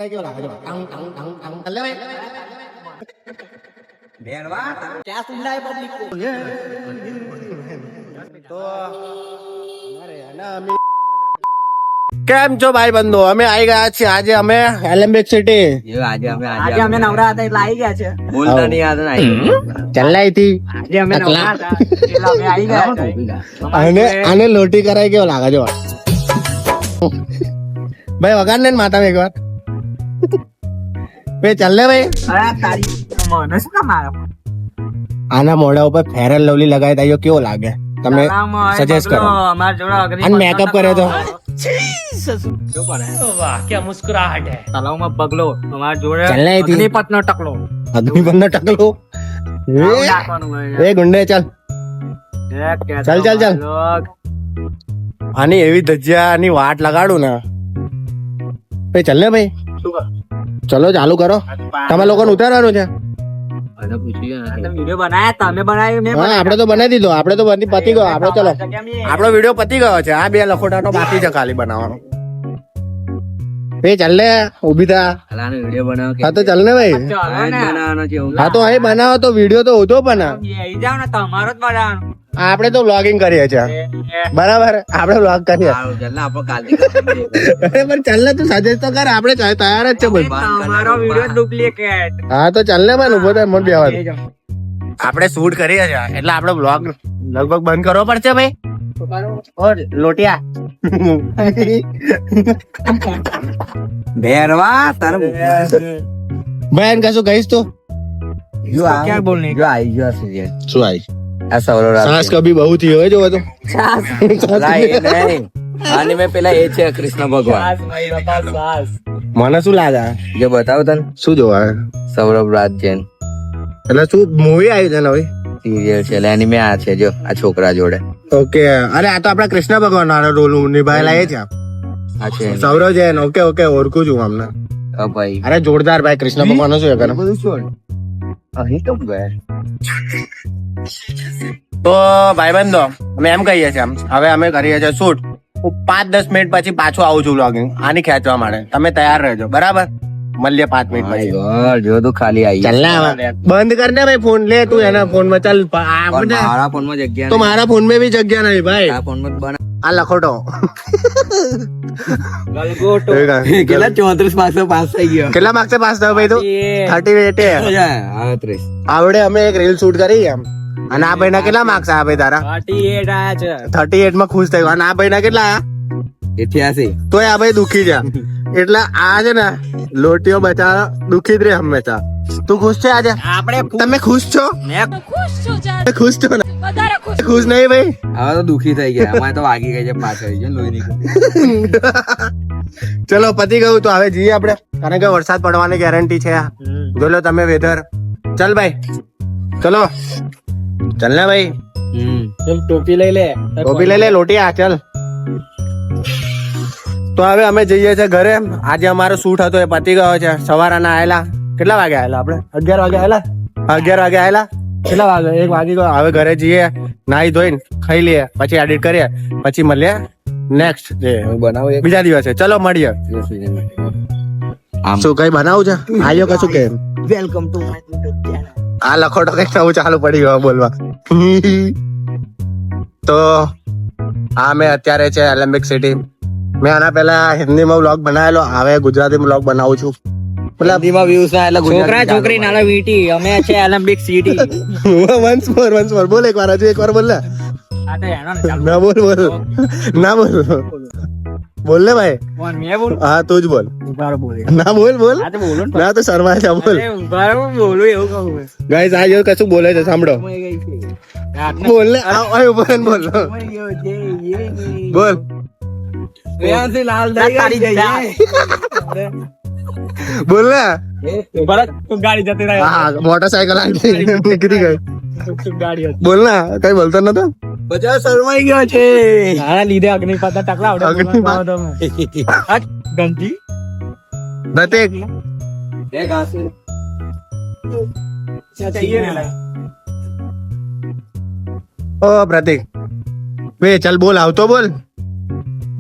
કેવો લાગે જો ટંગ ટંગ ટંગ ટંગ ચાલે ભાઈ ભેરવા ક્યાં સુંડાય પબ્લિક કો તો અરે આના અમે કેમ છો ભાઈ બંધો અમે આવી ગયા છીએ આજે અમે એલેમ્બિક સિટી આજે અમે નવરા હતા એટલે આવી ગયા છે બોલતા નહીં યાદ ના ચલ્લાઈ થી આજે અમે નવરા હતા એટલે અમે આવી ગયા અને આને લોટી કરાય કેવો લાગે જો ભાઈ વગાડ ને માતા એક વાર બે ચાલ લે ભાઈ અરે તારી મને શું કામ આવે આના મોઢા ઉપર ફેર એન્ડ લવલી લગાવી દઈએ કેવો લાગે તમે સજેસ્ટ કરો અમાર જોડે અગ્નિ અને મેકઅપ કરે તો वाह क्या मुस्कुराहट है તલાવમાં પગલો અમાર જોડે ચલાઈ હતી. અગ્નિપથનો ટકલો અગ્નિપંદર ટકલો આવું નાખવાનું હોય. એ ગુંડે ચાલ ચાલ, ચાલ, ચાલ. લોક. આની એવી ધજ્જાની વાટ લગાડું ને ભાઈ ચાલ ને ભાઈ ચલો ચાલુ કરો તમે લોકોને ઉતારવાનું છે તમે વિડિયો બનાયા તમે બનાવ્યું મેં હા આપણે તો બનાવી દીધો આપણે તો બધી પતી ગયો આપણે ચલો આપણો વિડીયો પતી ગયો છે આ બે લખોટાનો બાકી છે ખાલી બનાવવાનો ભાઈ ચાલ ને ઉભી થા વિડિયો બનાવો હા તો ચાલ ને ભાઈ બનાવવાનો છે એવું હા તો અહીં બનાવો તો વિડીયો તો હોતો પણ આવી જાવ ને તમારો જ બનાવવાનો આપણે તો વ્લોગિંગ કરીએ છીએ બરાબર આપણે વ્લોગ કરીએ અરે પણ ચાલ ને તું સજેસ્ટ તો કર આપણે તૈયાર જ છે બધું તમારો વિડિયો ડુપ્લિકેટ હા તો ચાલ ને મને ઉભો થાય મન બેવા આપણે શૂટ કરીએ છીએ એટલે આપણે વ્લોગ લગભગ બંધ કરવો પડશે ભાઈ ઓર લોટિયા ભેરવા તાર ભાઈ એને કશું કહીશ તો ક્યાં બોલને શું આવી સાસ કભી બહુ થી હોય જો તો આની મેં પેલા એ છે કૃષ્ણ ભગવાન મને શું લાગે જે બતાવો તને શું જોવા સૌરભ રાજ જૈન એટલે શું મૂવી આવી છે ને ભાઈ સિરિયલ છે એટલે એની મેં આ છે જો આ છોકરા જોડે ઓકે અરે આ તો આપડા કૃષ્ણ ભગવાન વાળો રોલ નિભાયેલા એ છે આ છે સૌરવ જૈન ઓકે ઓકે ઓળખું છું અમને ભાઈ અરે જોરદાર ભાઈ કૃષ્ણ ભગવાન શું કરે બધું છોડ અહીં તો ગયા તો ભાઈબંધો અમે એમ કહીએ છીએ હવે અમે કરીએ છીએ શૂટ હું 5-10 મિનિટ પછી પાછું આવું છું વ્લોગિંગ આની ખેંચવા માટે તમે તૈયાર રહેજો બરાબર મળીએ 5 મિનિટ પછી જો તું ખાલી આવી ચાલ ને હવે. બંધ કર ને ભાઈ ફોન લે તું એના ફોન માં ચાલ મારા ફોન માં જગ્યા તો મારા ફોન માં બી જગ્યા નહીં ભાઈ આ ફોન માં બના આ લખોટો ગલગોટો કેટલા 34 માર્ક્સ પાસ થઈ ગયો કેટલા માર્ક્સ પાસ થયો ભાઈ તું 38 આવડે અમે એક રીલ શૂટ કરી એમ અને આ ભાઈ ના કેટલા માર્ક્સ આયા ભાઈ તારા 38 આયા છે 38 માં ખુશ થયો અને આ ભાઈ ના કેટલા આયા 88 તોય આ ભાઈ દુખી છે એટલે આ છે ને લોટીઓ બચારા દુખી જ રે હંમેશા તું ખુશ છે આજે આપણે તમે ખુશ છો મેં ખુશ છો ને ખુશ નહીં ભાઈ હવે તો દુખી થઈ ગયા અમારે તો વાગી ગઈ છે પાછળ છે લોહી નીકળી ચલો પતી ગયું તો હવે જઈએ આપણે કારણ કે વરસાદ પડવાની ગેરંટી છે જોઈ લો તમે વેધર ચલ ભાઈ ચલો ચલ ને ભાઈ ચલ ટોપી લઈ લે ટોપી લઈ લે લોટિયા ચલ તો હવે અમે જઈએ છીએ ઘરે આજે અમારો શૂટ હતો એ પતી ગયો છે સવારના આયેલા કેટલા વાગે આયેલા આપણે 11 વાગે આયેલા 11 વાગે આયેલા કેટલા વાગે 1 વાગી ગયો હવે ઘરે જઈએ નાહી ધોઈને ખાઈ લઈએ પછી એડિટ કરીએ પછી મળીએ નેક્સ્ટ ડે બનાવો એક બીજા દિવસે ચલો મળીએ શું કઈ બનાવું છે આયો કશું કે welcome to my YouTube channel આ લખોટો કઈ નવું ચાલુ પડી ગયો બોલવા તો આ મેં અત્યારે છે એલેમ્બિક સિટી મેં આના પહેલા હિન્દીમાં વ્લોગ બનાવેલો હવે ગુજરાતી વ્લોગ બનાવું છું મતલબ વ્યુઝ ના એટલે છોકરા છોકરી નાના વીટી અમે છે એલેમ્બિક સિટી વન્સ મોર બોલ એક વાર હજુ એક વાર બોલ ને આ તો એનો ને ચાલ ના બોલ ના બોલ બોલ ને ભાઈ કોણ મે બોલ હા તું જ બોલ ઉભારો બોલે ના બોલ બોલ આ તો બોલો ને ના તો શરમાય છે બોલ ઉભારો બોલું એવું કહું ગાઈસ આ જો કશું બોલે છે સાંભળો બોલ ને આ ઉભો રહીને બોલ બોલ થી લાલ થઈ ગઈ બોલ ને ઉભારો તું ગાડી જતી રહે હા મોટરસાયકલ આવી નીકળી ગઈ ગાડી બોલ ના કઈ બોલતો નતો બધા શરમાઈ ગયો છે આના લીધે અગ્નિપથ ટકલા આવડે ગંજી પ્રતિક બે ઘાસ ઓ પ્રતિક બે ચાલ બોલ આવતો બોલ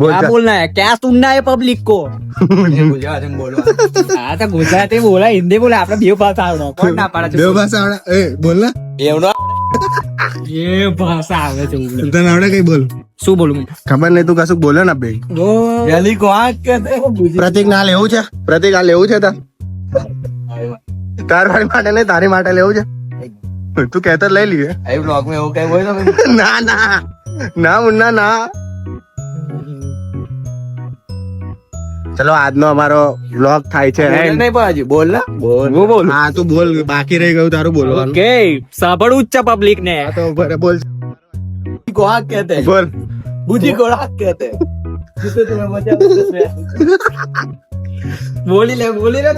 बोल क्या चल। बोलना है, क्या सुनना है पब्लिक को? હા તો ગુજરાતી બોલા, હિન્દી બોલા, આપણે બે ભાષા આવડે. કોણ ના પાડે છે? देव भाषा आवड़ा ए बोल ना એ ભાષા આવે છે બોલે. तने आवड़े कई बोल શું બોલું? खबर नहीं तू कसुक बोले ना बे ગલી કો આ કહેતે હો ગુજરાતી. પ્રતિક ના લેવું છે પ્રતિક આ લેવું છે તાર ભાઈ માટે નહીં તારી માટે લેવું છે તું કહેતો લઈ લઈએ એ બ્લોગ માં એવું કઈ હોય તો ના ના ના મુન્ના ના ચલો આજનો અમારો વ્લોગ થાય છે end. નહીં પાજી બોલ ના બોલ. હું બોલું. હા તું બોલ બાકી રહી ગયું તારું બોલવાનું ઓકે, સાંભળવું જ છે પબ્લિક ને. હા તો બરાબર બોલ को आग कहते हैं, બોલ बुद्धि को आग कहते हैं. जिसे तुम्हें बचा बोली ले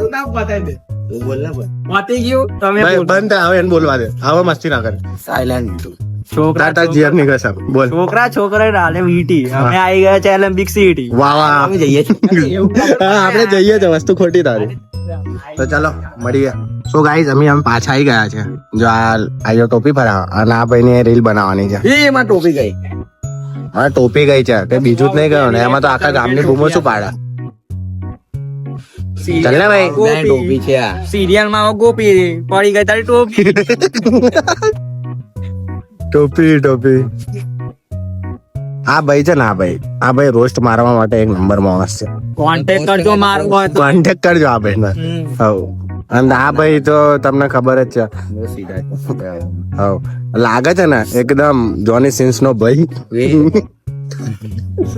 तू नाम बता दे. तू बोलना बोल. वाते क्यों તમે ભાઈ બોલ. બંધ થાય હવે એને બોલવા દે હવે મસ્તી ના કરે સાયલેન્ટ. તાર તાર જીએફ ની કસમ બોલ છોકરા ડાલે વીટી. અમે આવી ગયા છે એલેમ્પિક સિટી. વાહ વાહ અમે જઈએ છીએ. હા આપણે જઈએ છે વસ્તુ ખોટી તારી તો ચાલો મળીએ સો ગાઈઝ અમે પાછા આવી ગયા છે જો આ ટોપી ભરાવા અને આ ભાઈ ની રીલ બનાવવાની છે એમાં ટોપી ગઈ. હા ટોપી ગઈ છે કઈ બીજું જ નહીં ગયું ને એમાં તો આખા ગામની બૂમો શું પાડા ચાલ ને ભાઈ ટોપી છે આ. સિરિયલ માં ગોપી પડી ગઈ તારી ટોપી. ટોપી ટોપી આ ભાઈ છે ને આ ભાઈ રોસ્ટ મારવા માટે એક નંબર માણસ છે કોન્ટેક્ટ કરજો મારું હોય તો. કોન્ટેક્ટ કરજો આ ભાઈ હવ અને આ ભાઈ તો તમને ખબર જ છે હવ લાગે છે ને એકદમ જોની સિન્સ નો ભાઈ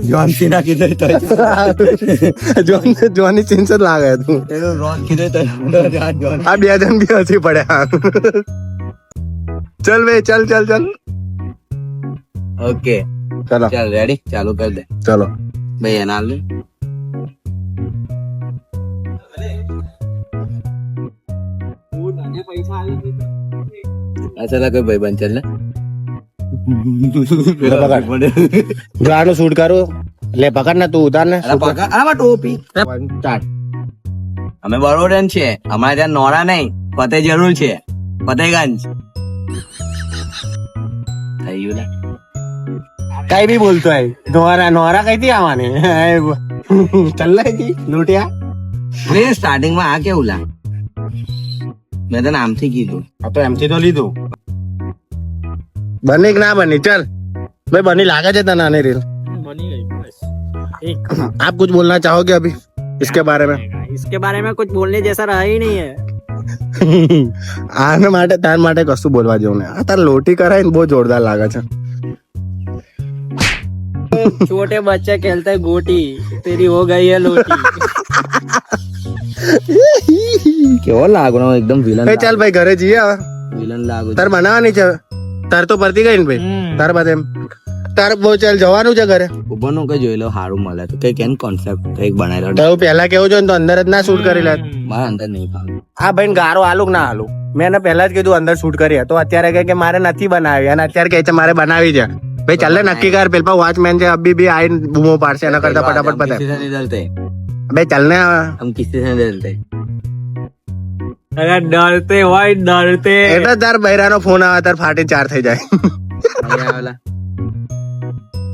જોન સીના કીધું તો જોની સિન્સ જ લાગે તું એનો રોન કીધું તો જોન. આ બે જણ બી હસી પડ્યા ચલ ભાઈ ચલ ચલ ચલ ઓકે ચલો ચાલ રેડી ચાલુ કર દે ચલો ભાઈ એના લે. અચ્છા કોઈ ભાઈ બન ચાલ ને. જો આનું શૂટ કરું લે પકડ ને તું ઉતાર ને ટોપી સ્ટાર્ટ. અમે બરોડન છે, અમારે ત્યાં નોરા નહીં, ફતેહ જરૂર છે, ફતેહગંજ. થઈ ગયું ને? કઈ બી બોલતો હે નોરા નોરા કઈ થી આવવાની ચલ્લાઈ લૂંટ્યા સ્ટાર્ટિંગ માં આ કેવું લા? મેં તને આમથી કીધું. આ તો એમથી તો લીધું બની કે ના બની ચલ ભાઈ બની લાગે છે તને આની રીલ आप कुछ बोलना चाहोगे अभी इसके बारे में इसके बारे में कुछ बोलने जैसा रहा ही नहीं है. આને માટે તાર માટે કશું બોલવા જેવું નહીં આ તાર લોટી કરાય ને બહુ જોરદાર લાગે છે छोटे बच्चे खेलते हैं गोटी, तेरी हो गई है लोटी. કેવો લાગણો એકદમ વિલન. એ ચાલ ભાઈ ઘરે જઈએ હવે વિલન લાગુ. તાર બનાવવાની છે હવે. તાર તો પડતી ગઈ ને ભાઈ તાર બાદ એમ તાર બહુ ચાલ જવાનું છે ઘરે ઉપર નું કઈ જોઈ લો સારું મળે તો કઈ કેન કોન્સેપ્ટ કઈક બનાવી લો. તો પહેલા કેવું છે ને તો અંદર જ ના શૂટ કરી લે મારા અંદર નહીં ફાવે. આ ભાઈ ગારો આલુક ના આલુક મેં એને પહેલા જ કીધું અંદર શૂટ કરીએ તો અત્યારે કહે કે મારે નથી બનાવી અને અત્યારે કહે છે મારે બનાવી છે ભાઈ ચાલ ને નક્કી કર પેલા વોચમેન છે અભી બી આઈને બૂમો પાડશે એના કરતા ફટાફટ પતાય किसी से नहीं डरते, ભાઈ ચાલ ને हम किसी से नहीं डरते. अरे डरते भाई डरते. એટલે તાર બૈરાનો ફોન આવે તાર ફાટી ચાર થઈ જાય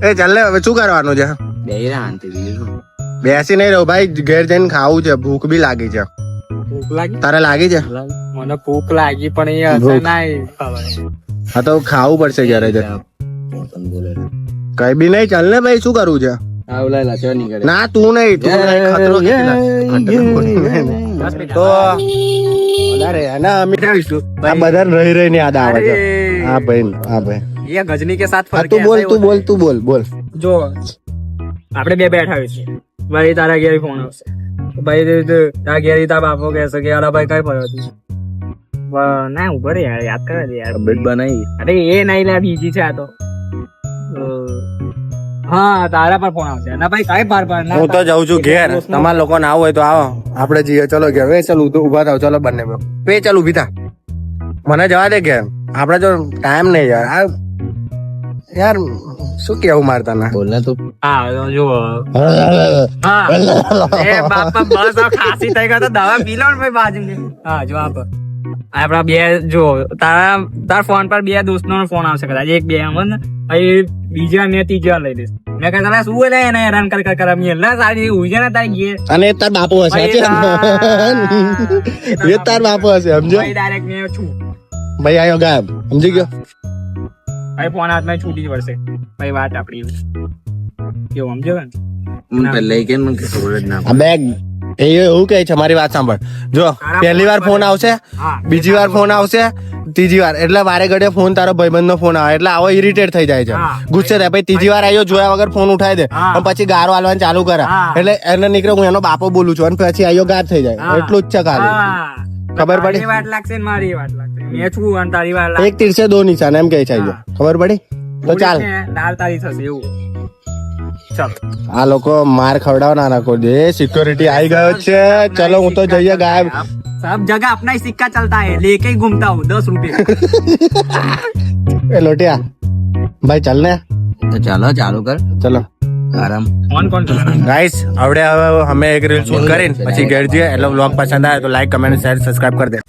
એ ચાલ ને હવે શું કરવાનું છે બેસી નહીં રહું ભાઈ ઘેર જઈને ખાવું છે ભૂખ બી લાગી છે ભૂખ લાગી? તારે લાગી છે મને ભૂખ લાગી પણ એ હશે નહીં. હા તો ખાવું પડશે ઘરે જઈને કઈ બી નહીં ચાલ ને ભાઈ શું કરવું છે ના તું નહીં તું નહીં, ખતરો તો વધારે અને અમે આ બધા રહી રહીને યાદ આવે છે હા ભાઈ ये गजनी के साथ હા फर्क તું બોલ ऐसा તું બોલ તું બોલ બોલ જો આપણે બે બેઠા હોય છે ભાઈ તારા ઘેર ફોન આવશે તો ભાઈ તારા ઘેર તારા બાપો કહેશે કે અરે ભાઈ કઈ ફર્યો હતું ના ઉભર યાર યાદ કરે દે યાર બેટ બનાવી અરે એ નહીં લે બીજી છે આ તો હા તારા પર ફોન આવશે ના ભાઈ કઈ પાર પર હું તો જાઉં છું ઘેર તમારા લોકો ના આવું હોય તો આવો આપણે જઈએ ચલો ઘેર વે ચાલ ઉભા થાવ ચલો બંને બે ચાલ ઉભી થા મને જવા દે ઘેર આપણે જો ટાઈમ નહીં યાર આ યાર શું કેવું મારતા ના બોલ તું હા જો હા એ બાપા બસ આ ખાસી થઈ ગયા તો દવા પી લો ને ભાઈ બાજુ હા જો આપડા બે જો તારા ફોન પર બે દોસ્તો નો ફોન આવશે કદાચ એક બે એમ ને બીજા ને ત્રીજા લઈ લઈશ મેં કહ્યું તારા શું એટલે એને હેરાન કર રમીએ ના સારી ઉજે ને તારી ઘેર અને એ તાર બાપો હશે સાચી વાત? એ તાર બાપો હશે સમજો ભાઈ ડાયરેક્ટ મેં છું ભાઈ આયો ગાયબ સમજી ગયો ભાઈ ફોન હાથમાં છૂટી જ વળશે ભાઈ વાત આપડી કેવું સમજો ને અબે એ એવું કહે છે મારી વાત સાંભળ જો પહેલી વાર ફોન આવશે હા બીજી વાર ફોન આવશે ત્રીજી વાર એટલે વારે ઘડે ફોન તારો ભાઈબંધ નો ફોન આવે એટલે આવો ઇરિટેટ થઈ જાય છે હા. ગુસ્સે થાય પછી ત્રીજી વાર આવ્યો જોયા વગર ફોન ઉઠાવી દે હા. અને પછી ગારો આલવાનું ચાલુ કરે હા. એટલે એને નીકળે હું એનો બાપો બોલું છું અને પછી આવ્યો ગાર થઈ જાય હા. એટલું જ છે ખાલી હા. ખબર પડી? તારી વાત લાગશે ને મારી વાત લાગશે મેં છું અને તારી વાત લાગશે એક તીર से 2 નિશાન એમ કહે છે આયો. ખબર પડી તો ચાલ દાલ તારી થશે એવું ચાલ આ લોકો માર ખવડાવના નાખો દે સિક્યોરિટી આવી ગયો છે ચલો હું તો જઈએ ગાયબ सब जगह अपना ही सिक्का चलता है लेके ही घूमता हूँ 10 रुपए એ લોટિયા ભાઈ ચાલ ને તો ચાલો ચાલુ કર ચલો આરામ कौन कौन चला ગાઈસ હવે અમે એક રીલ શૂટ કરીને પછી ઘેર જઈએ એટલે વ્લોગ પસંદ આવે તો લાઈક કમેન્ટ શેર સબસ્ક્રાઇબ કરી દે